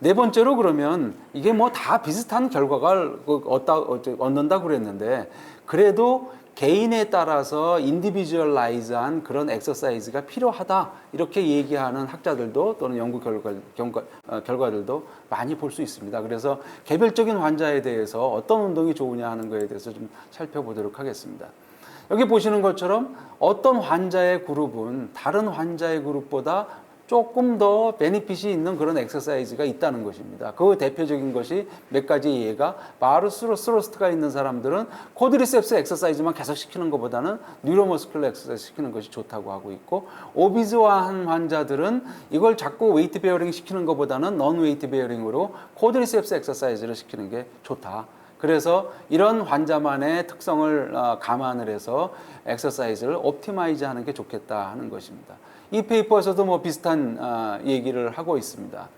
네 번째로 그러면 이게 뭐 다 비슷한 결과를 얻는다 그랬는데 그래도 개인에 따라서 인디비주얼라이즈한 그런 엑서사이즈가 필요하다 이렇게 얘기하는 학자들도 또는 연구 결과들도 많이 볼 수 있습니다. 그래서 개별적인 환자에 대해서 어떤 운동이 좋으냐 하는 거에 대해서 좀 살펴보도록 하겠습니다. 여기 보시는 것처럼 어떤 환자의 그룹은 다른 환자의 그룹보다 조금 더 베니핏이 있는 그런 엑서사이즈가 있다는 것입니다. 그 대표적인 것이 몇 가지 예가 바르스로스트가 있는 사람들은 코드리셉스 엑서사이즈만 계속 시키는 것보다는 뉴로머스큘러 엑서사이즈 시키는 것이 좋다고 하고 있고 오비즈화한 환자들은 이걸 자꾸 웨이트 베어링 시키는 것보다는 넌 웨이트 베어링으로 코드리셉스 엑서사이즈를 시키는 게 좋다. 그래서 이런 환자만의 특성을 감안을 해서 엑서사이즈를 옵티마이즈 하는 게 좋겠다 하는 것입니다. 이 페이퍼에서도 뭐 비슷한 얘기를 하고 있습니다.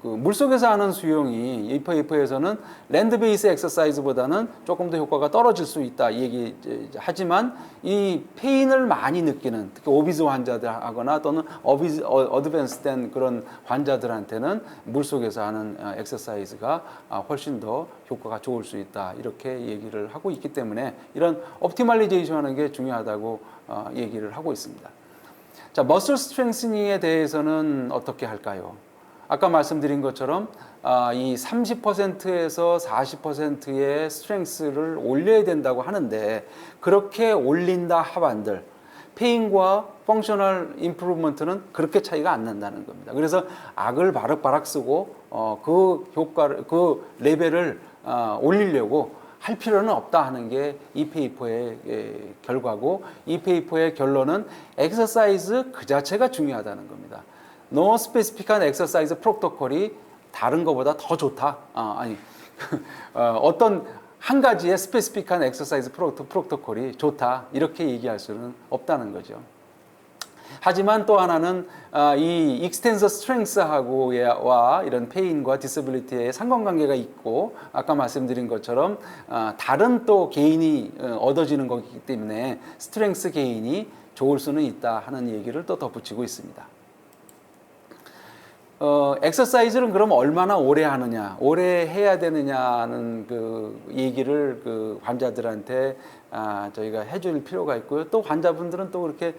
물속에서 하는 수영이 이 페이퍼에서는 랜드 베이스 엑서사이즈보다는 조금 더 효과가 떨어질 수 있다 얘기하지만 이 페인을 많이 느끼는 특히 오비즈 환자들 하거나 또는 어드밴스된 그런 환자들한테는 물속에서 하는 엑서사이즈가 훨씬 더 효과가 좋을 수 있다 이렇게 얘기를 하고 있기 때문에 이런 옵티멀리제이션 하는 게 중요하다고 얘기를 하고 있습니다. 자, 머슬 스트렝스닝에 대해서는 어떻게 할까요? 아까 말씀드린 것처럼 이 30%에서 40%의 스트렝스를 올려야 된다고 하는데 그렇게 올린다 하반들 페인과 펑셔널 임프루브먼트는 그렇게 차이가 안 난다는 겁니다. 그래서 악을 바락바락 쓰고 그 레벨을 올리려고 할 필요는 없다 하는 게 이 페이퍼의 결과고 이 페이퍼의 결론은 엑서사이즈 그 자체가 중요하다는 겁니다. 노 스페시픽한 엑서사이즈 프로토콜이 다른 것보다 더 좋다. 어떤 한 가지의 스페시픽한 엑서사이즈 프로토콜이 좋다 이렇게 얘기할 수는 없다는 거죠. 하지만 또 하나는 이 익스텐서 스트렝스하고와 이런 페인과 디서빌리티의 상관관계가 있고 아까 말씀드린 것처럼 다른 또 개인이 얻어지는 거기 때문에 스트렝스 개인이 좋을 수는 있다 하는 얘기를 또 덧붙이고 있습니다. 엑서사이즈는 그럼 얼마나 오래 하느냐, 오래 해야 되느냐는 그 얘기를 그 환자들한테 저희가 해줄 필요가 있고요. 또 환자분들은 또 그렇게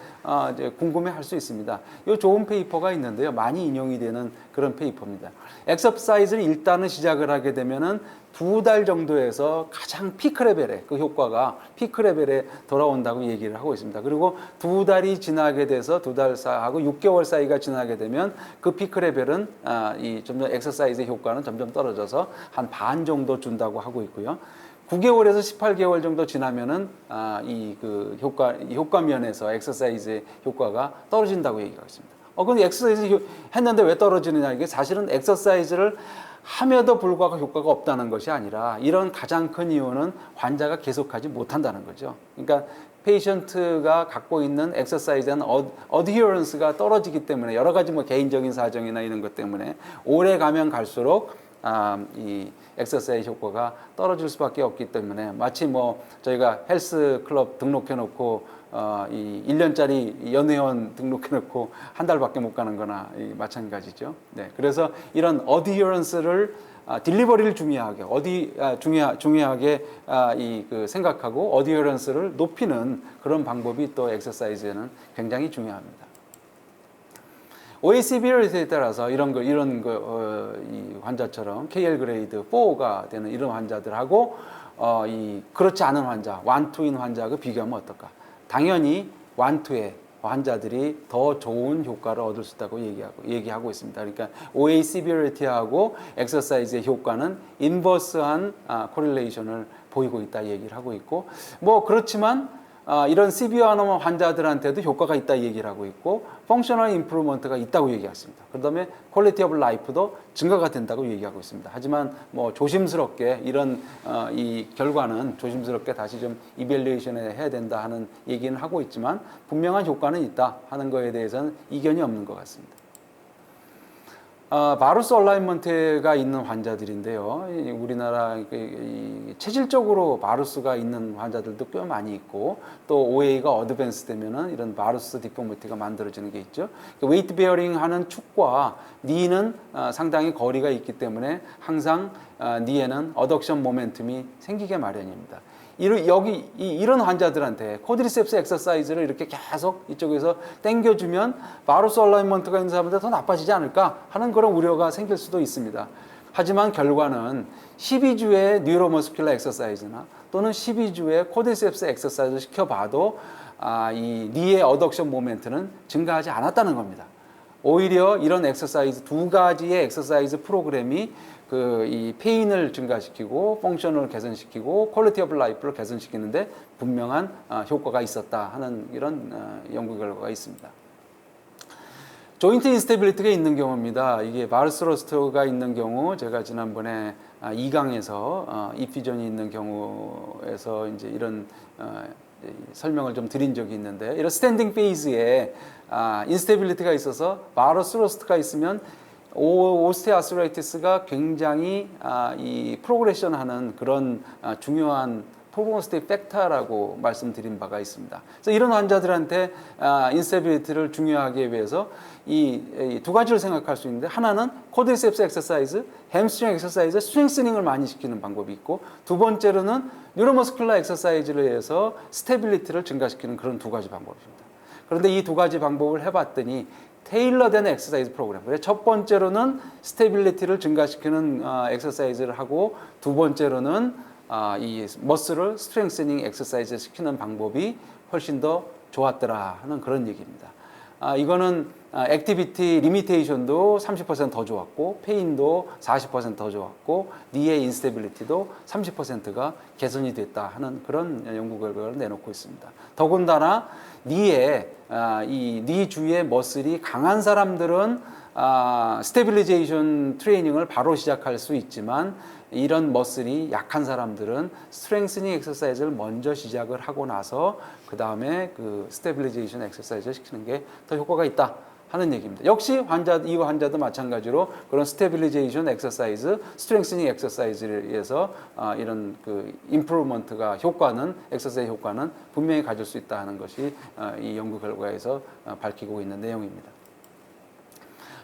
이제 궁금해 할 수 있습니다. 이 좋은 페이퍼가 있는데요. 많이 인용이 되는 그런 페이퍼입니다. 엑서사이즈를 일단은 시작을 하게 되면은 2달 정도에서 가장 피크 레벨에 그 효과가 피크 레벨에 돌아온다고 얘기를 하고 있습니다. 그리고 2달이 지나게 돼서 2달 사이하고 6개월 사이가 지나게 되면 그 피크 레벨은 점점 엑서사이즈의 효과는 점점 떨어져서 한 반 정도 준다고 하고 있고요. 9개월에서 18개월 정도 지나면은 효과 면에서 엑서사이즈의 효과가 떨어진다고 얘기하고 있습니다. 근데 엑서사이즈 했는데 왜 떨어지느냐 이게 사실은 엑서사이즈를 함에도 불구하고 효과가 없다는 것이 아니라 이런 가장 큰 이유는 환자가 계속하지 못한다는 거죠. 그러니까 페이션트가 갖고 있는 엑서사이즈는 어디어런스가 떨어지기 때문에 여러 가지 뭐 개인적인 사정이나 이런 것 때문에 오래 가면 갈수록 이 엑서사이즈 효과가 떨어질 수밖에 없기 때문에 마치 뭐 저희가 헬스 클럽 등록해 놓고 이 1년짜리 연회원 등록해 놓고 한 달밖에 못 가는 거나 마찬가지죠. 네. 그래서 이런 어디어런스를 딜리버리를 중요하게 중요하게 생각하고 어디어런스를 높이는 그런 방법이 또 엑서사이즈에는 굉장히 중요합니다. OACBR에 따라서 이 환자처럼 KL 그레이드 4가 되는 이런 환자들하고 그렇지 않은 환자, 완투인 환자하고 비교하면 어떨까? 당연히 완투의 환자들이 더 좋은 효과를 얻을 수 있다고 얘기하고 있습니다. 그러니까 OA 시비리티하고 엑서사이즈의 효과는 인버스한 코릴레이션을 보이고 있다 얘기를 하고 있고 뭐 그렇지만 이런 시비어한 환자들한테도 효과가 있다 얘기를 하고 있고 펑셔널 임프루먼트가 있다고 얘기했습니다. 그다음에 퀄리티 오브 라이프도 증가가 된다고 얘기하고 있습니다. 하지만 뭐 조심스럽게 이런 이 결과는 조심스럽게 다시 좀 이밸류에이션을 해야 된다 하는 얘기는 하고 있지만 분명한 효과는 있다 하는 거에 대해서는 이견이 없는 것 같습니다. 바루스 얼라이먼트가 있는 환자들인데요. 우리나라 체질적으로 바루스가 있는 환자들도 꽤 많이 있고, 또 OA가 어드밴스 되면은 이런 바루스 디포머티가 만들어지는 게 있죠. 웨이트 베어링 하는 축과 니는 상당히 거리가 있기 때문에 항상 니에는 어덕션 모멘텀이 생기게 마련입니다. 이런 환자들한테 코드리셉스 엑서사이즈를 이렇게 계속 이쪽에서 당겨주면 바루스 얼라이먼트가 있는 사람한테 더 나빠지지 않을까 하는 그런 우려가 생길 수도 있습니다. 하지만 결과는 12주의 뉴로머스큘러 엑서사이즈나 또는 12주의 코드리셉스 엑서사이즈를 시켜봐도 이 니의 어덕션 모멘트는 증가하지 않았다는 겁니다. 오히려 이런 엑서사이즈, 두 가지의 엑서사이즈 프로그램이 이 페인을 증가시키고 펑셔널을 개선시키고 퀄리티 오브 라이프를 개선시키는데 분명한 효과가 있었다 하는 이런 연구 결과가 있습니다. 조인트 인스테빌리티가 있는 경우입니다. 이게 바르스로스트가 있는 경우, 제가 지난번에 2강에서 이피전이 있는 경우에서 이제 이런 설명을 좀 드린 적이 있는데, 이런 스탠딩 페이즈에 인스테빌리티가 있어서 바르스로스트가 있으면 오스테오아스라이티스가 굉장히 이 프로그레션하는 그런 중요한 프로그노스틱 팩터라고 말씀드린 바가 있습니다. 그래서 이런 환자들한테 인스테빌리티를 중요하게 위해서 이 두 가지를 생각할 수 있는데, 하나는 코드리셉스 엑서사이즈, 햄스트링 엑서사이즈, 스트렝스닝을 많이 시키는 방법이 있고, 두 번째로는 뉴로머스큘러 엑서사이즈를 해서 스테빌리티를 증가시키는 그런 두 가지 방법입니다. 그런데 이 두 가지 방법을 해봤더니 테일러된 엑서사이즈 프로그램. 그래서 첫 번째로는 스테빌리티를 증가시키는 엑서사이즈를 하고, 두 번째로는 이 머슬을 스트렝스닝 엑서사이즈 시키는 방법이 훨씬 더 좋았더라 하는 그런 얘기입니다. 이거는 액티비티 리미테이션도 30% 더 좋았고, 페인도 40% 더 좋았고, 니의 인스테빌리티도 30%가 개선이 됐다 하는 그런 연구 결과를 내놓고 있습니다. 더군다나 니 주위의 머슬이 강한 사람들은 스테빌리제이션 트레이닝을 바로 시작할 수 있지만, 이런 머슬이 약한 사람들은 스트렝스닝 엑서사이즈를 먼저 시작을 하고 나서 그 다음에 그 스테빌리제이션 엑서사이즈를 시키는 게 더 효과가 있다 하는 얘기입니다. 역시 이 환자도 마찬가지로 그런 스테빌리제이션 엑서사이즈, 스트렝스닝 엑서사이즈에 의해서 이런 그 임프루먼트가 엑서사이즈 효과는 분명히 가질 수 있다 하는 것이 이 연구 결과에서 밝히고 있는 내용입니다.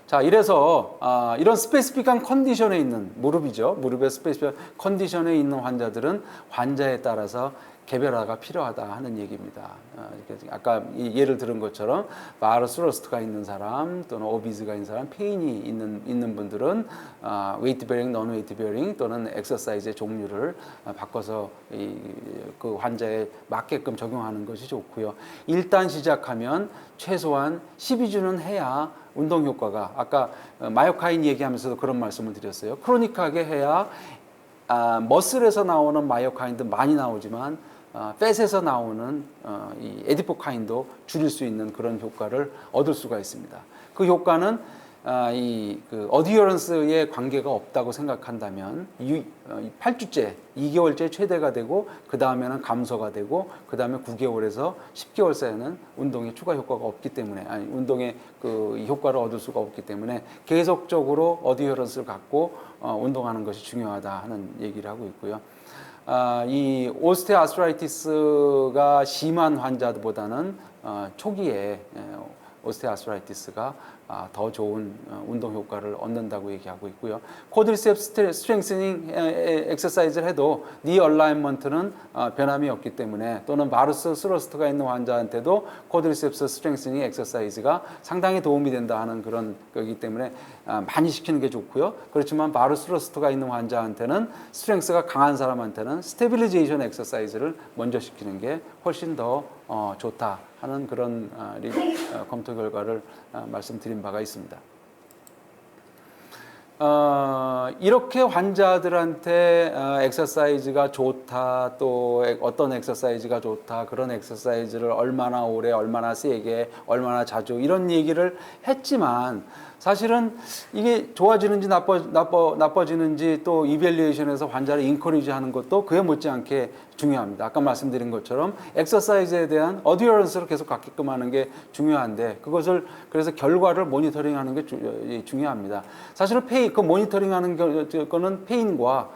자, 이래서 이런 스페시픽한 컨디션에 있는 무릎의 스페시픽한 컨디션에 있는 환자들은 환자에 따라서 개별화가 필요하다 하는 얘기입니다. 아까 예를 들은 것처럼 바르스로스트가 있는 사람 또는 오비즈가 있는 사람, 페인이 있는 분들은 웨이트 베어링, non 웨이트 베어링 또는 엑서사이즈의 종류를 바꿔서 그 환자에 맞게끔 적용하는 것이 좋고요. 일단 시작하면 최소한 12주는 해야 운동 효과가, 아까 마요카인 얘기하면서도 그런 말씀을 드렸어요. 크로닉하게 해야 머슬에서 나오는 마요카인도 많이 나오지만 팻에서 나오는 이 에디포카인도 줄일 수 있는 그런 효과를 얻을 수가 있습니다. 그 효과는 그 어디어런스에 관계가 없다고 생각한다면 8주째, 2개월째 최대가 되고, 그 다음에는 감소가 되고, 그 다음에 9개월에서 10개월 사이에는 운동에 추가 효과가 없기 때문에, 운동의 그 효과를 얻을 수가 없기 때문에 계속적으로 어디어런스를 갖고 운동하는 것이 중요하다 하는 얘기를 하고 있고요. 이 오스테오아스라이티스가 심한 환자보다는 초기에 오스테오아스라이티스가 더 좋은 운동 효과를 얻는다고 얘기하고 있고요. 코드리셉스 스트렝스닝 엑서사이즈를 해도 니 얼라이먼트는 변함이 없기 때문에, 또는 바르스로스트가 있는 환자한테도 코드리셉스 스트렝스닝 엑서사이즈가 상당히 도움이 된다 하는 그런 거기 때문에 많이 시키는 게 좋고요. 그렇지만 바르스로스트가 있는 환자한테는, 스트렝스가 강한 사람한테는 스테빌리제이션 엑서사이즈를 먼저 시키는 게 훨씬 더 좋다 하는 그런 검토 결과를 말씀드린 바가 있습니다. 이렇게 환자들한테 엑서사이즈가 좋다, 또 어떤 엑서사이즈가 좋다, 그런 엑서사이즈를 얼마나 오래, 얼마나 세게, 얼마나 자주, 이런 얘기를 했지만 사실은 이게 좋아지는지 나빠지는지 또 이밸리에이션에서 환자를 인커리지 하는 것도 그에 못지않게 중요합니다. 아까 말씀드린 것처럼 엑서사이즈에 대한 어디어런스를 계속 갖게끔 하는 게 중요한데 그것을 그래서 결과를 모니터링하는 게 중요합니다. 사실은 그 모니터링하는 거는 페인과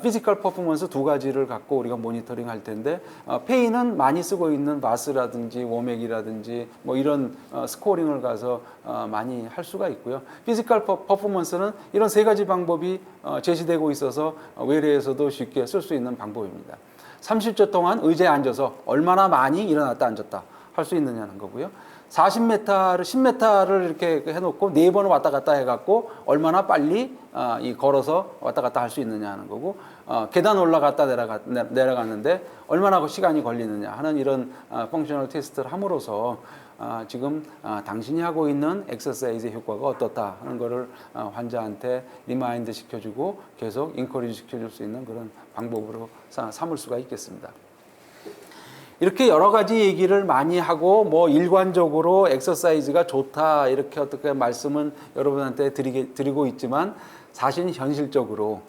피지컬 퍼포먼스 두 가지를 갖고 우리가 모니터링 할 텐데 페인은 많이 쓰고 있는 마스라든지 워맥이라든지 뭐 이런 스코어링을 가서 많이 할 수가 있고요. 피지컬 퍼포먼스는 이런 세 가지 방법이 제시되고 있어서 외래에서도 쉽게 쓸 수 있는 방법입니다. 30초 동안 의자에 앉아서 얼마나 많이 일어났다 앉았다 할 수 있느냐는 거고요. 40m를 10m를 이렇게 해놓고 4번 왔다 갔다 해갖고 얼마나 빨리 걸어서 왔다 갔다 할 수 있느냐 하는 거고 계단 올라갔다 내려갔는데 얼마나 시간이 걸리느냐 하는 이런 펑셔널 테스트를 함으로써 지금 당신이 하고 있는 엑서사이즈의 효과가 어떻다 하는 거를 환자한테 리마인드 시켜주고 계속 인커리지 시켜줄 수 있는 그런 방법으로 삼을 수가 있겠습니다. 이렇게 여러 가지 얘기를 많이 하고 뭐 일관적으로 엑서사이즈가 좋다 이렇게 어떻게 말씀은 여러분한테 드리고 있지만 사실 현실적으로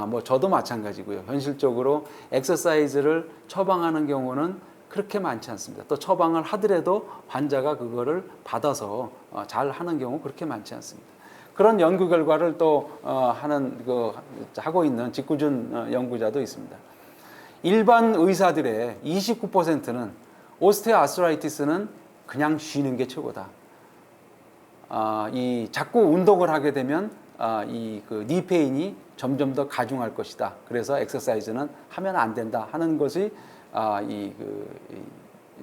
뭐 저도 마찬가지고요. 현실적으로 엑서사이즈를 처방하는 경우는 그렇게 많지 않습니다. 또 처방을 하더라도 환자가 그거를 받아서 잘 하는 경우 그렇게 많지 않습니다. 그런 연구 결과를 또 하고 있는 직구준 연구자도 있습니다. 일반 의사들의 29%는 오스테오아스트라이티스는 그냥 쉬는 게 최고다. 자꾸 운동을 하게 되면 니 페인이 점점 더 가중할 것이다. 그래서 엑서사이즈는 하면 안 된다 하는 것이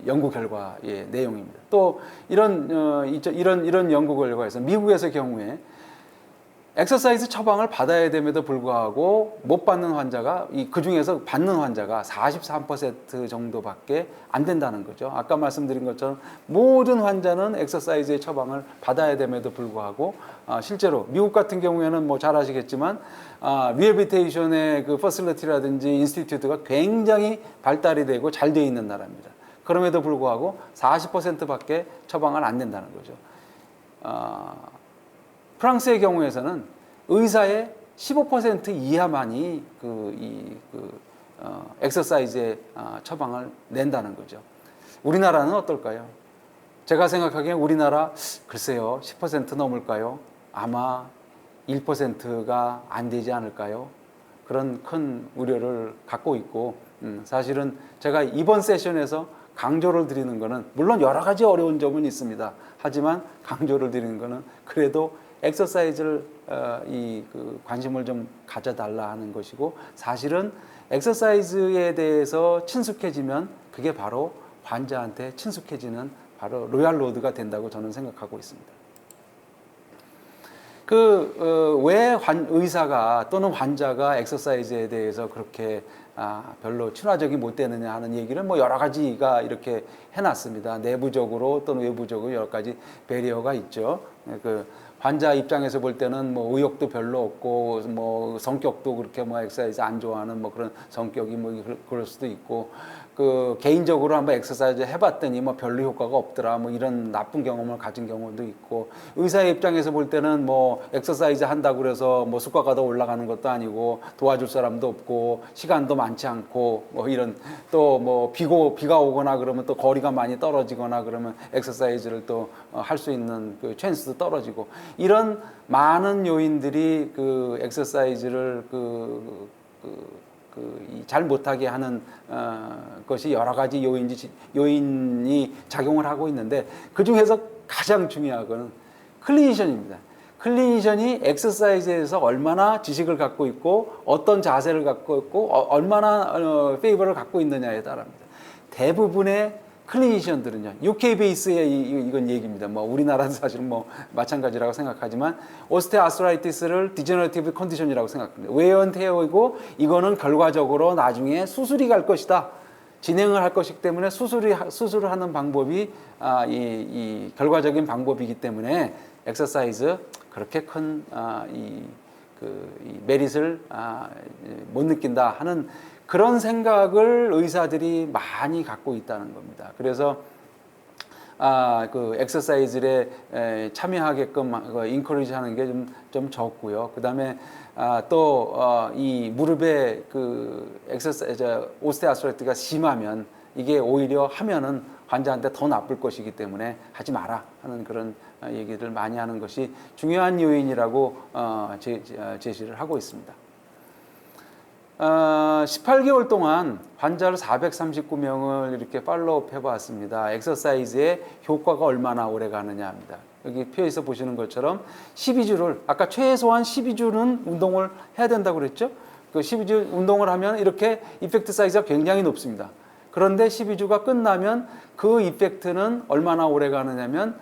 연구 결과의 내용입니다. 또 이런 연구 결과에서 미국에서 경우에 엑서사이즈 처방을 받아야 됨에도 불구하고 못 받는 환자가 그 중에서 받는 환자가 43% 정도밖에 안 된다는 거죠. 아까 말씀드린 것처럼 모든 환자는 엑서사이즈의 처방을 받아야 됨에도 불구하고 실제로 미국 같은 경우에는 뭐 잘 아시겠지만 리해빌리테이션의 그 퍼실리티라든지 인스티튜트가 굉장히 발달이 되고 잘 되어 있는 나라입니다. 그럼에도 불구하고 40%밖에 처방을 안 된다는 거죠. 프랑스의 경우에서는 의사의 15% 이하만이 엑서사이즈의 처방을 낸다는 거죠. 우리나라는 어떨까요? 제가 생각하기엔 우리나라 글쎄요 10% 넘을까요? 아마 1%가 안 되지 않을까요? 그런 큰 우려를 갖고 있고 사실은 제가 이번 세션에서 강조를 드리는 거는 물론 여러 가지 어려운 점은 있습니다. 하지만 강조를 드리는 거는 그래도 엑서사이즈를 관심을 좀 가져달라 하는 것이고 사실은 엑서사이즈에 대해서 친숙해지면 그게 바로 환자한테 친숙해지는 바로 로얄 로드가 된다고 저는 생각하고 있습니다. 왜 의사가 또는 환자가 엑서사이즈에 대해서 그렇게 별로 친화적이 못 되느냐 하는 얘기를 뭐 여러 가지가 이렇게 해놨습니다. 내부적으로 또는 외부적으로 여러 가지 배리어가 있죠. 환자 입장에서 볼 때는 뭐 의욕도 별로 없고 뭐 성격도 그렇게 뭐 엑서사이즈 안 좋아하는 뭐 그런 성격이 뭐 그럴 수도 있고 개인적으로 한번 엑서사이즈 해봤더니 뭐 별로 효과가 없더라 뭐 이런 나쁜 경험을 가진 경우도 있고 의사의 입장에서 볼 때는 뭐 엑서사이즈 한다고 그래서 뭐 수가가 더 올라가는 것도 아니고 도와줄 사람도 없고 시간도 많지 않고 뭐 이런 또 뭐 비가 오거나 그러면 또 거리가 많이 떨어지거나 그러면 엑서사이즈를 또 할 수 있는 그 찬스도 떨어지고 이런 많은 요인들이 엑서사이즈를 잘 못하게 하는 것이 여러 가지 요인이 작용을 하고 있는데 그 중에서 가장 중요한 것은 클리니션입니다. 클리니션이 엑서사이즈에서 얼마나 지식을 갖고 있고 어떤 자세를 갖고 있고 얼마나 페이버를 갖고 있느냐에 따라입니다. 대부분의 클리니션들은요, UK 베이스의 이건 얘기입니다. 뭐 우리나라는 사실 뭐 마찬가지라고 생각하지만 오스테오아스트라이티스를 디제너레티브 컨디션이라고 생각합니다. 웨어앤테어이고 이거는 결과적으로 나중에 수술이 갈 것이다. 진행을 할 것이기 때문에 수술을 하는 방법이 이 결과적인 방법이기 때문에 엑서사이즈 그렇게 큰 메릿을 못 느낀다 하는 그런 생각을 의사들이 많이 갖고 있다는 겁니다. 그래서 그 엑서사이즈에 참여하게끔 인커리지 하는 게 좀 적고요. 그다음에 또 이 무릎에 그 엑서사이즈 오스테오아스트레티가 심하면 이게 오히려 하면은 환자한테 더 나쁠 것이기 때문에 하지 마라 하는 그런 얘기를 많이 하는 것이 중요한 요인이라고 제시를 하고 있습니다. 18개월 동안 환자를 439명을 이렇게 팔로우업 해봤습니다. 엑서사이즈의 효과가 얼마나 오래 가느냐 합니다. 여기 표에서 보시는 것처럼 12주를, 아까 최소한 12주는 운동을 해야 된다고 그랬죠? 그 12주 운동을 하면 이렇게 이펙트 사이즈가 굉장히 높습니다. 그런데 12주가 끝나면 그 이펙트는 얼마나 오래 가느냐면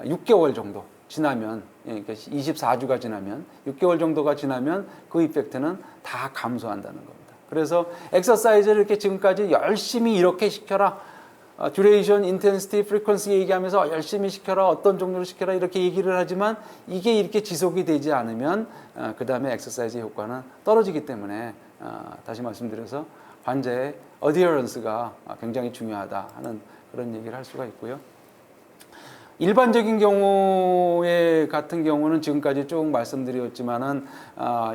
6개월 정도 지나면, 그러니까 24주가 지나면, 6개월 정도가 지나면 그 이펙트는 다 감소한다는 겁니다. 그래서 엑서사이즈를 이렇게 지금까지 열심히 이렇게 시켜라, 듀레이션, 인텐시티, 프리퀀시 얘기하면서 열심히 시켜라, 어떤 정도로 시켜라 이렇게 얘기를 하지만 이게 이렇게 지속이 되지 않으면 그 다음에 엑서사이즈 효과는 떨어지기 때문에 다시 말씀드려서 환자의 어디어런스가 굉장히 중요하다 하는 그런 얘기를 할 수가 있고요. 일반적인 경우에 같은 경우는 지금까지 쭉 말씀드렸지만은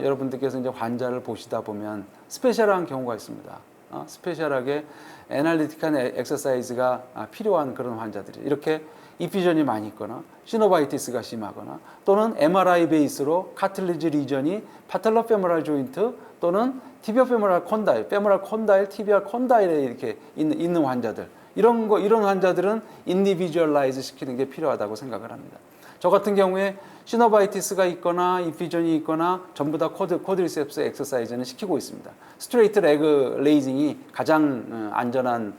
여러분들께서 이제 환자를 보시다 보면 스페셜한 경우가 있습니다. 스페셜하게 애널리틱한 엑서사이즈가 필요한 그런 환자들이 이렇게 이피전이 많이 있거나 시노바이티스가 심하거나 또는 MRI 베이스로 카틀리지 리전이 파텔로 페모랄 조인트 또는 티비오 페모랄 콘다일, 페모랄 콘다일, 티비알 콘다일에 이렇게 있는 환자들, 이런 환자들은 인디비주얼라이즈 시키는 게 필요하다고 생각을 합니다. 저 같은 경우에 시노바이티스가 있거나 이피전이 있거나 전부 다 코드리셉스 엑서사이즈는 시키고 있습니다. 스트레이트 레그 레이징이 가장 안전한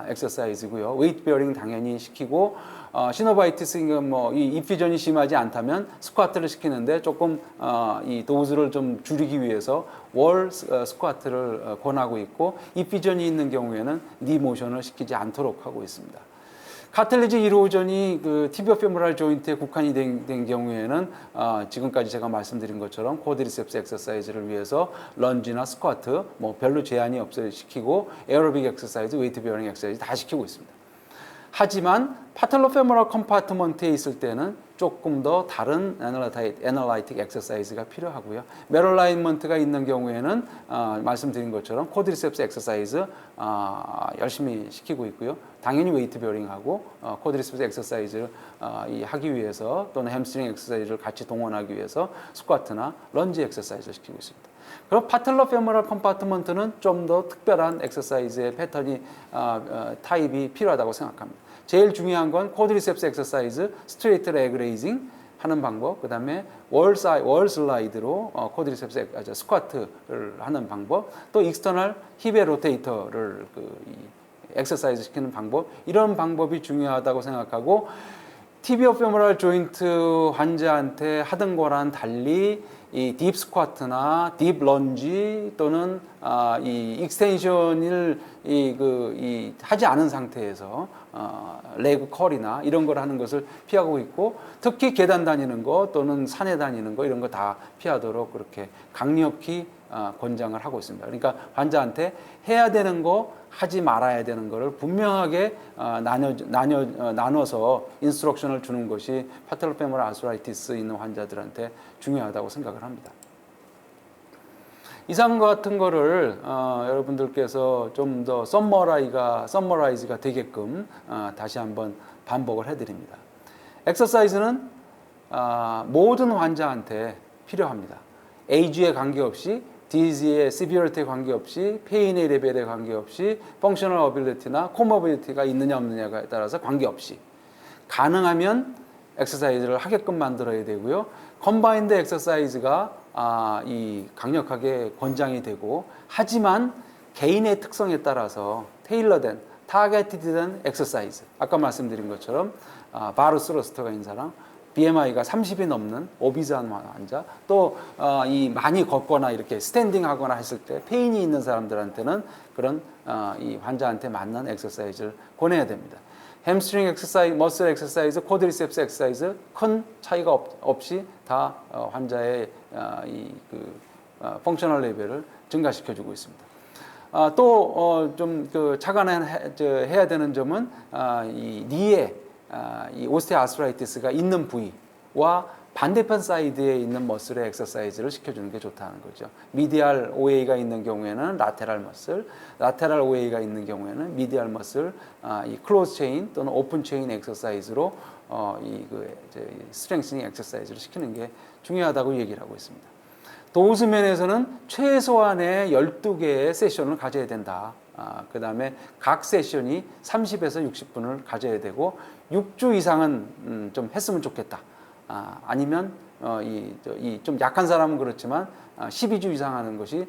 엑서사이즈고요. 웨이트 베어링 당연히 시키고 시노바이티스 뭐 이 이피전이 심하지 않다면 스쿼트를 시키는데 조금 이 도즈를 좀 줄이기 위해서 월 스쿼트를 권하고 있고 이피전이 있는 경우에는 니 모션을 시키지 않도록 하고 있습니다. 카틀리지 이로전이 그 티비오 페모랄 조인트에 국한이 된 경우에는 지금까지 제가 말씀드린 것처럼 코드리셉스 엑서사이즈를 위해서 런지나 스쿼트 뭐 별로 제한이 없어 시키고 에어로빅 엑서사이즈, 웨이트 베어링 엑서사이즈 다 시키고 있습니다. 하지만 파텔로페모랄 컴파트먼트에 있을 때는 조금 더 다른 애널라이틱 엑서사이즈가 필요하고요. 메럴라인먼트가 있는 경우에는 말씀드린 것처럼 코드리셉스 엑서사이즈 열심히 시키고 있고요. 당연히 웨이트 베어링하고 코드리셉스 엑서사이즈를 하기 위해서 또는 햄스트링 엑서사이즈를 같이 동원하기 위해서 스쿼트나 런지 엑서사이즈를 시키고 있습니다. 그럼 파텔로페모랄 컴파트먼트는 좀 더 특별한 엑서사이즈의 패턴이 타입이 필요하다고 생각합니다. 제일 중요한 건 코드리셉스 엑서사이즈, 스트레이트 레그 레이징 하는 방법, 그 다음에 월 슬라이드로 코드리셉스 스쿼트를 하는 방법, 또 익스터널 힙의 로테이터를 엑서사이즈 시키는 방법, 이런 방법이 중요하다고 생각하고 티비오 페모랄 조인트 환자한테 하던 거랑 달리 이 딥 스쿼트나 딥 런지 또는 이 익스텐션을 하지 않은 상태에서 레그 컬이나 이런 걸 하는 것을 피하고 있고 특히 계단 다니는 거 또는 산에 다니는 거 이런 거 다 피하도록 그렇게 강력히 권장을 하고 있습니다. 그러니까 환자한테 해야 되는 거 하지 말아야 되는 거를 분명하게 나눠서 인스트럭션을 주는 것이 파텔로페모랄 아스라이티스 있는 환자들한테 중요하다고 생각을 합니다. 이상 같은 거를 여러분들께서 좀 더 썸머라이즈가 되게끔 다시 한번 반복을 해드립니다. 엑서사이즈는 모든 환자한테 필요합니다. 에이지에 관계없이 디지의 시비어리티에 관계없이 페인의 레벨에 관계없이 펑셔널 어빌리티나 코모빌리티가 있느냐 없느냐에 따라서 관계없이 가능하면 엑서사이즈를 하게끔 만들어야 되고요. 컴바인드 엑서사이즈가 이 강력하게 권장이 되고 하지만 개인의 특성에 따라서 테일러된 타겟티드된 엑서사이즈 아까 말씀드린 것처럼 바로 스러스터가 있는 사람 BMI가 30이 넘는 오비즈한 환자 또 이 많이 걷거나 이렇게 스탠딩 하거나 했을 때 페인이 있는 사람들한테는 그런 이 환자한테 맞는 엑서사이즈를 권해야 됩니다. 햄스트링 엑서사이즈, 머슬 엑서사이즈, 코드리셉스 엑서사이즈 큰 차이가 없이 다 환자의 펑셔널 레벨을 증가시켜 주고 있습니다. 또 좀 착안해야 되는 점은 이 니에 이 오스테오아스트라이티스가 있는 부위와 반대편 사이드에 있는 머슬의 엑서사이즈를 시켜주는 게 좋다는 거죠. 미디알 OA가 있는 경우에는 라테랄 머슬, 라테랄 OA가 있는 경우에는 미디알 머슬, 이 클로즈 체인 또는 오픈 체인 엑서사이즈로 스트렝스닝 엑서사이즈를 시키는 게 중요하다고 얘기를 하고 있습니다. 도우스 면에서는 최소한의 12개의 세션을 가져야 된다. 그 다음에 각 세션이 30에서 60분을 가져야 되고 6주 이상은 좀 했으면 좋겠다. 아니면 좀 약한 사람은 그렇지만 12주 이상 하는 것이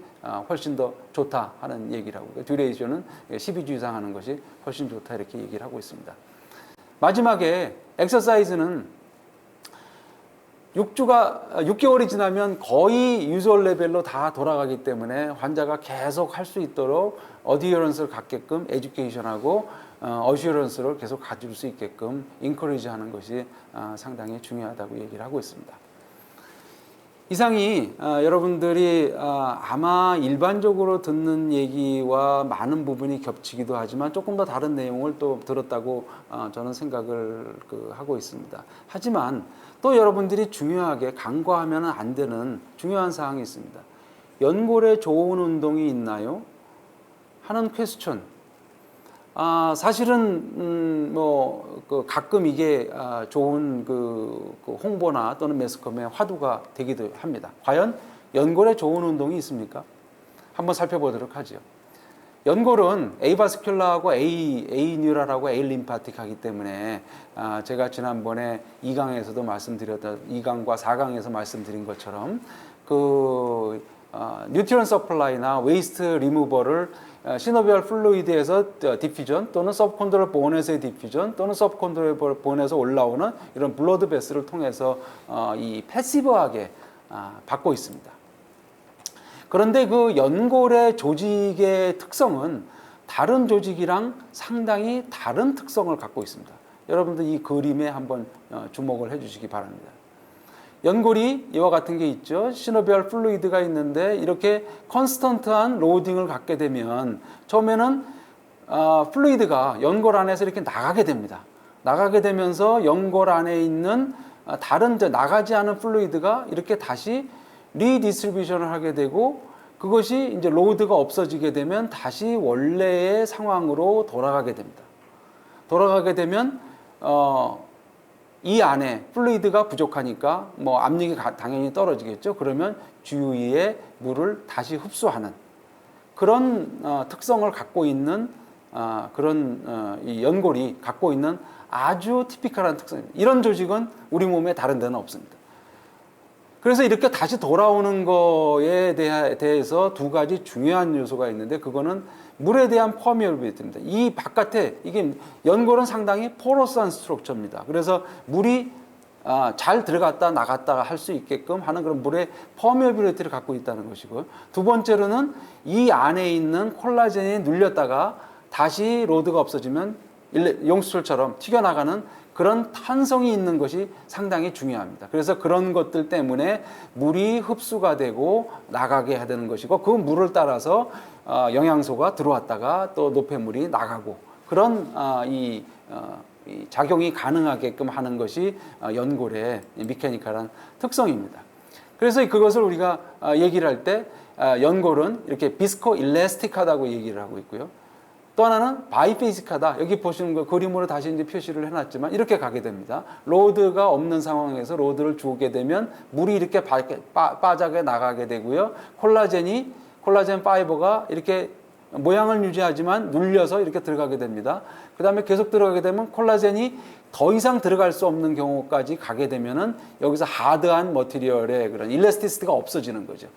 훨씬 더 좋다 하는 얘기를 하고, 듀레이션은 12주 이상 하는 것이 훨씬 좋다 이렇게 얘기를 하고 있습니다. 마지막에 엑서사이즈는 6개월이 지나면 거의 유주얼 레벨로 다 돌아가기 때문에 환자가 계속 할 수 있도록 어디어런스를 갖게끔 에듀케이션하고 어슈런스를 계속 가질 수 있게끔 인커리지 하는 것이 상당히 중요하다고 얘기를 하고 있습니다. 이상이 여러분들이 아마 일반적으로 듣는 얘기와 많은 부분이 겹치기도 하지만 조금 더 다른 내용을 또 들었다고 저는 생각을 하고 있습니다. 하지만 또 여러분들이 중요하게 간과하면 안 되는 중요한 사항이 있습니다. 연골에 좋은 운동이 있나요? 하는 퀘스천. 사실은 가끔 이게 좋은 홍보나 또는 매스컴의 화두가 되기도 합니다. 과연 연골에 좋은 운동이 있습니까? 한번 살펴보도록 하죠. 연골은 에이바스큘라하고 에이뉴랄하고 에이림파틱하기 때문에 제가 지난번에 2강에서도 말씀드렸던 2강과 4강에서 말씀드린 것처럼 뉴트리언 서플라이나 웨이스트 리무버를 시노비얼 플루이드에서 디퓨전 또는 서브콘드럴 본에서의 디퓨전 또는 서브콘드럴 본에서 올라오는 이런 블러드 베스를 통해서 이 패시브하게 받고 있습니다. 그런데 그 연골의 조직의 특성은 다른 조직이랑 상당히 다른 특성을 갖고 있습니다. 여러분들 이 그림에 한번 주목을 해주시기 바랍니다. 연골이 이와 같은 게 있죠. 시노비얼 플루이드가 있는데 이렇게 컨스턴트한 로딩을 갖게 되면 처음에는 플루이드가 연골 안에서 이렇게 나가게 됩니다. 나가게 되면서 연골 안에 있는 다른 나가지 않은 플루이드가 이렇게 다시 리디스트리뷰션을 하게 되고 그것이 이제 로드가 없어지게 되면 다시 원래의 상황으로 돌아가게 됩니다. 돌아가게 되면 이 안에 플루이드가 부족하니까 압력이 당연히 떨어지겠죠. 그러면 주위에 물을 다시 흡수하는 그런 특성을 갖고 있는 이 연골이 갖고 있는 아주 티피컬한 특성입니다. 이런 조직은 우리 몸에 다른 데는 없습니다. 그래서 이렇게 다시 돌아오는 거에 대해서 두 가지 중요한 요소가 있는데 그거는 물에 대한 퍼미어빌리티입니다. 이 바깥에 이게 연골은 상당히 포러스한 스트럭처입니다. 그래서 물이 잘 들어갔다 나갔다 할 수 있게끔 하는 그런 물의 퍼미어빌리티를 갖고 있다는 것이고요. 두 번째로는 이 안에 있는 콜라겐이 눌렸다가 다시 로드가 없어지면 용수철처럼 튀겨나가는 그런 탄성이 있는 것이 상당히 중요합니다. 그래서 그런 것들 때문에 물이 흡수가 되고 나가게 해야 되는 것이고 그 물을 따라서 영양소가 들어왔다가 또 노폐물이 나가고 그런 이 작용이 가능하게끔 하는 것이 연골의 미케니컬한 특성입니다. 그래서 그것을 우리가 얘기를 할 때 연골은 이렇게 비스코 일레스틱하다고 얘기를 하고 있고요. 또 하나는 바이페이식하다. 여기 보시는 거 그림으로 다시 이제 표시를 해놨지만 이렇게 가게 됩니다. 로드가 없는 상황에서 로드를 주게 되면 물이 이렇게 빠져게 나가게 되고요. 콜라겐 파이버가 이렇게 모양을 유지하지만 눌려서 이렇게 들어가게 됩니다. 그 다음에 계속 들어가게 되면 콜라겐이 더 이상 들어갈 수 없는 경우까지 가게 되면은 여기서 하드한 머티리얼의 그런 일레스티시티가 없어지는 거죠.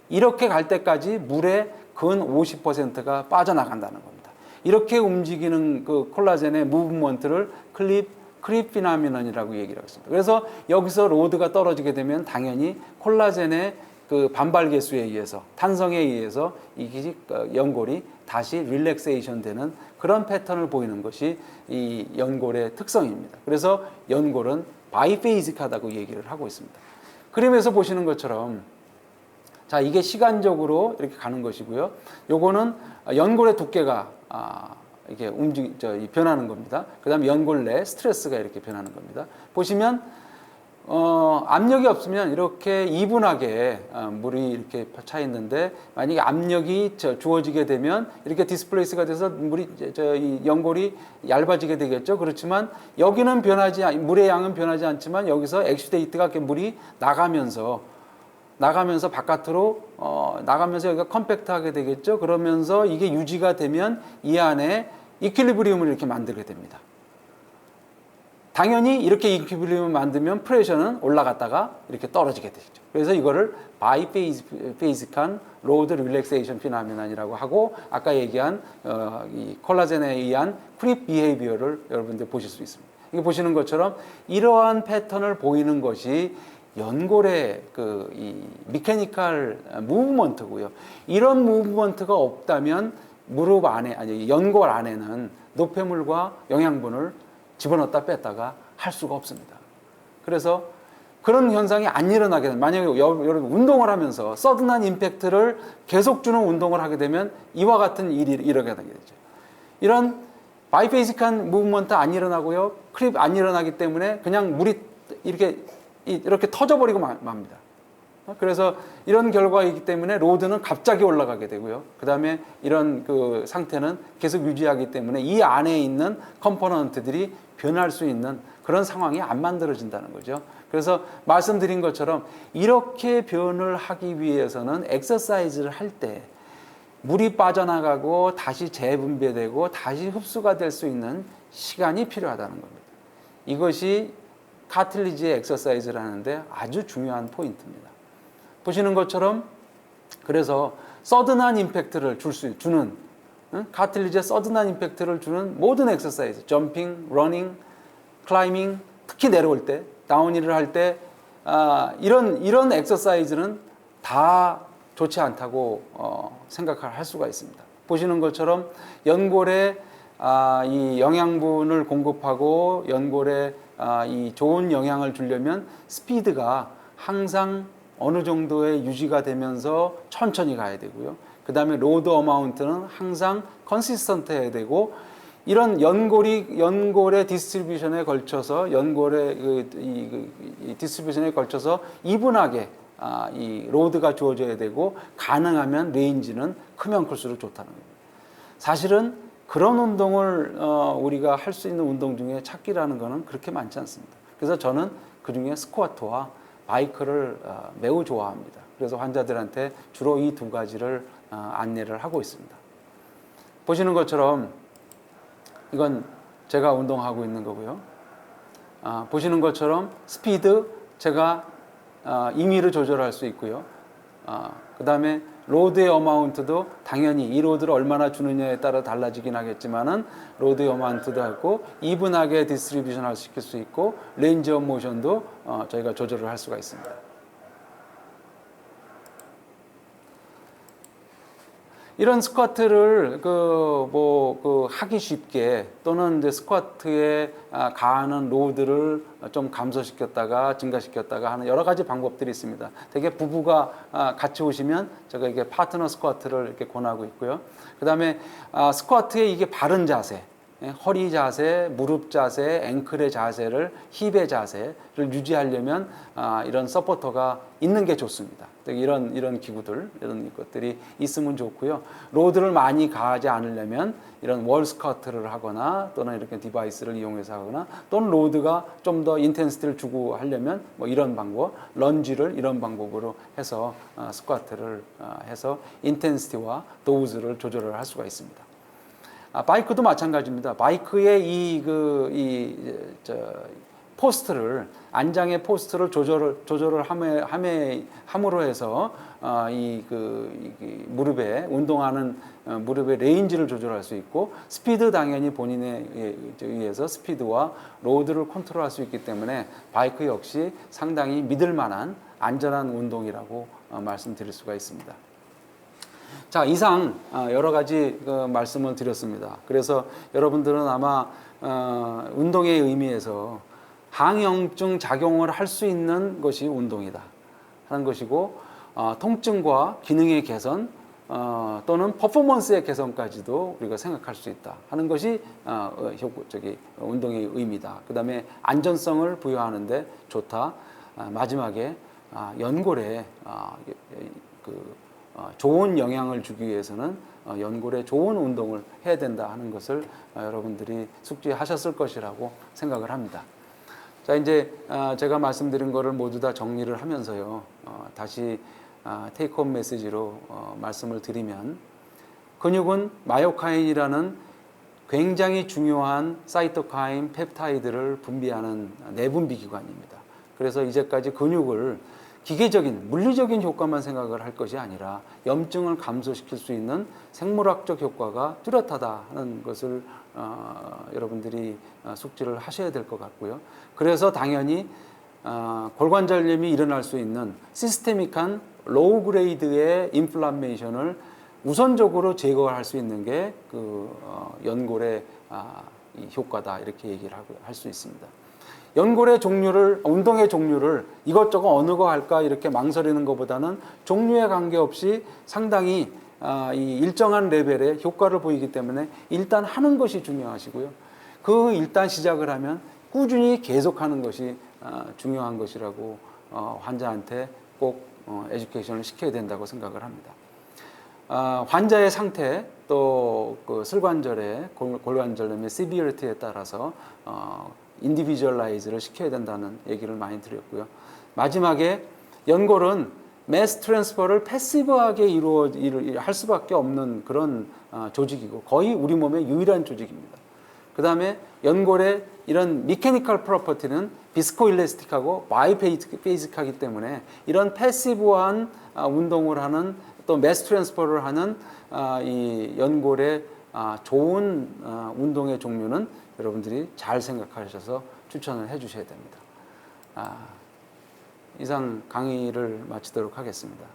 이렇게 갈 때까지 물의 근 50%가 빠져나간다는 겁니다. 이렇게 움직이는 그 콜라겐의 무브먼트를 크립 피나미넌이라고 얘기를 하겠습니다. 그래서 여기서 로드가 떨어지게 되면 당연히 콜라겐의 그 반발 계수에 의해서 탄성에 의해서 이 연골이 다시 릴렉세이션 되는 그런 패턴을 보이는 것이 이 연골의 특성입니다. 그래서 연골은 바이페이직하다고 얘기를 하고 있습니다. 그림에서 보시는 것처럼 자, 이게 시간적으로 이렇게 가는 것이고요. 요거는 연골의 두께가 이렇게 변하는 겁니다. 그다음에 연골 내 스트레스가 이렇게 변하는 겁니다. 보시면 압력이 없으면 이렇게 이분하게 물이 이렇게 차 있는데, 만약에 압력이 주어지게 되면 이렇게 디스플레이스가 돼서 물이 이 연골이 얇아지게 되겠죠. 그렇지만 여기는 물의 양은 변하지 않지만 여기서 엑슈데이트가 이렇게 물이 나가면서 바깥으로 나가면서 여기가 컴팩트하게 되겠죠. 그러면서 이게 유지가 되면 이 안에 이퀄리브리움을 이렇게 만들게 됩니다. 당연히 이렇게 이퀄리브리움을 만들면 프레셔는 올라갔다가 이렇게 떨어지게 되죠. 그래서 이거를 바이페이직한 로드 릴렉세이션 피나미난이라고 하고, 아까 얘기한 이 콜라겐에 의한 크립 비헤이비어를 여러분들 보실 수 있습니다. 이거 보시는 것처럼 이러한 패턴을 보이는 것이 연골의 이 미케니컬 무브먼트고요. 이런 무브먼트가 없다면 무릎 안에, 연골 안에는 노폐물과 영양분을 집어넣었다 뺐다가 할 수가 없습니다. 그래서 그런 현상이 안 일어나게 되면, 만약에 여러분 운동을 하면서 서든한 임팩트를 계속 주는 운동을 하게 되면 이와 같은 일이 일어나게 되죠. 이런 바이페이직한 무브먼트 안 일어나고요, 크립 안 일어나기 때문에 그냥 물이 이렇게 터져버리고 맙니다. 그래서 이런 결과이기 때문에 로드는 갑자기 올라가게 되고요. 그 다음에 이런 상태는 계속 유지하기 때문에 이 안에 있는 컴포넌트들이 변할 수 있는 그런 상황이 안 만들어진다는 거죠. 그래서 말씀드린 것처럼 이렇게 변을 하기 위해서는 엑서사이즈를 할 때 물이 빠져나가고 다시 재분배되고 다시 흡수가 될 수 있는 시간이 필요하다는 겁니다. 이것이 카틸리지 엑서사이즈를 하는데 아주 중요한 포인트입니다. 보시는 것처럼, 그래서 서든한 임팩트를 주는 카틸리지에 서든한 임팩트를 주는 모든 엑서사이즈, 점핑, 러닝, 클라이밍, 특히 내려올 때, 다운힐을 할 때 이런 엑서사이즈는 다 좋지 않다고 생각할 수가 있습니다. 보시는 것처럼 연골에 이 영양분을 공급하고 연골에 이 좋은 영향을 주려면 스피드가 항상 어느 정도의 유지가 되면서 천천히 가야 되고요. 그 다음에 로드 어마운트는 항상 컨시스턴트 해야 되고, 이런 연골의 디스트리뷰션에 걸쳐서 디스트리뷰션에 걸쳐서 이분하게 이 로드가 주어져야 되고, 가능하면 레인지는 크면 클수록 좋다는 겁니다. 사실은 그런 운동을 우리가 할 수 있는 운동 중에 찾기라는 거는 그렇게 많지 않습니다. 그래서 저는 그 중에 스쿼트와 바이크를 매우 좋아합니다. 그래서 환자들한테 주로 이 두 가지를 안내를 하고 있습니다. 보시는 것처럼 이건 제가 운동하고 있는 거고요. 보시는 것처럼 스피드 제가 임의로 조절할 수 있고요. 그 다음에 로드의 어마운트도 당연히 이 로드를 얼마나 주느냐에 따라 달라지긴 하겠지만은 로드의 어마운트도 하고 이분하게 디스트리뷰션을 시킬 수 있고, 레인지 오브 모션도 저희가 조절을 할 수가 있습니다. 이런 스쿼트를 하기 쉽게, 또는 이제 스쿼트에 가하는 로드를 좀 감소시켰다가 증가시켰다가 하는 여러 가지 방법들이 있습니다. 되게 부부가 같이 오시면 제가 이게 파트너 스쿼트를 이렇게 권하고 있고요. 그 다음에 스쿼트의 이게 바른 자세, 허리 자세, 무릎 자세, 앵클의 자세를, 힙의 자세를 유지하려면 이런 서포터가 있는 게 좋습니다. 이런 기구들, 이런 것들이 있으면 좋고요. 로드를 많이 가하지 않으려면 이런 월 스쿼트를 하거나, 또는 이렇게 디바이스를 이용해서 하거나, 또는 로드가 좀 더 인텐시티를 주고 하려면 이런 방법, 런지를 이런 방법으로 해서 스쿼트를 해서 인텐시티와 도우즈를 조절을 할 수가 있습니다. 바이크도 마찬가지입니다. 바이크의 포스트를, 안장의 포스트를 조절을 함으로 해서 무릎에 운동하는 무릎의 레인지를 조절할 수 있고, 스피드 당연히 본인에 의해서 스피드와 로드를 컨트롤할 수 있기 때문에 바이크 역시 상당히 믿을 만한 안전한 운동이라고 말씀드릴 수가 있습니다. 자, 이상 여러 가지 말씀을 드렸습니다. 그래서 여러분들은 아마 운동의 의미에서 항염증 작용을 할 수 있는 것이 운동이다 하는 것이고, 통증과 기능의 개선, 또는 퍼포먼스의 개선까지도 우리가 생각할 수 있다 하는 것이 운동의 의미다. 그 다음에 안전성을 부여하는데 좋다. 마지막에 연골에 좋은 영향을 주기 위해서는 연골에 좋은 운동을 해야 된다 하는 것을 여러분들이 숙지하셨을 것이라고 생각을 합니다. 자, 이제 제가 말씀드린 거를 모두 다 정리를 하면서요. 다시 테이크홈 메시지로 말씀을 드리면, 근육은 마이오카인이라는 굉장히 중요한 사이토카인 펩타이드를 분비하는 내분비 기관입니다. 그래서 이제까지 근육을 기계적인 물리적인 효과만 생각을 할 것이 아니라 염증을 감소시킬 수 있는 생물학적 효과가 뚜렷하다 하는 것을 여러분들이 숙지를 하셔야 될 것 같고요. 그래서 당연히 골관절염이 일어날 수 있는 시스테믹한 로우 그레이드의 인플라메이션을 우선적으로 제거할 수 있는 게 연골의 이 효과다, 이렇게 얘기를 할 수 있습니다. 연골의 종류를, 운동의 종류를 이것저것 어느 거 할까 이렇게 망설이는 것보다는 종류에 관계없이 상당히 이 일정한 레벨의 효과를 보이기 때문에 일단 하는 것이 중요하시고요. 일단 시작을 하면 꾸준히 계속하는 것이 중요한 것이라고 환자한테 꼭 에듀케이션을 시켜야 된다고 생각을 합니다. 환자의 상태, 또 슬관절의 골관절염의 시비어리티에 따라서 인디비주얼라이즈를 시켜야 된다는 얘기를 많이 드렸고요. 마지막에 연골은 매스 트랜스퍼를 패시브하게 할 수밖에 없는 그런 조직이고 거의 우리 몸의 유일한 조직입니다. 그 다음에 연골의 이런 미케니컬 프로퍼티는 비스코일레스틱하고 바이페이직하기 때문에 이런 패시브한 운동을 하는, 또 매스 트랜스퍼를 하는 이 연골의 좋은 운동의 종류는 여러분들이 잘 생각하셔서 추천을 해 주셔야 됩니다. 이상 강의를 마치도록 하겠습니다.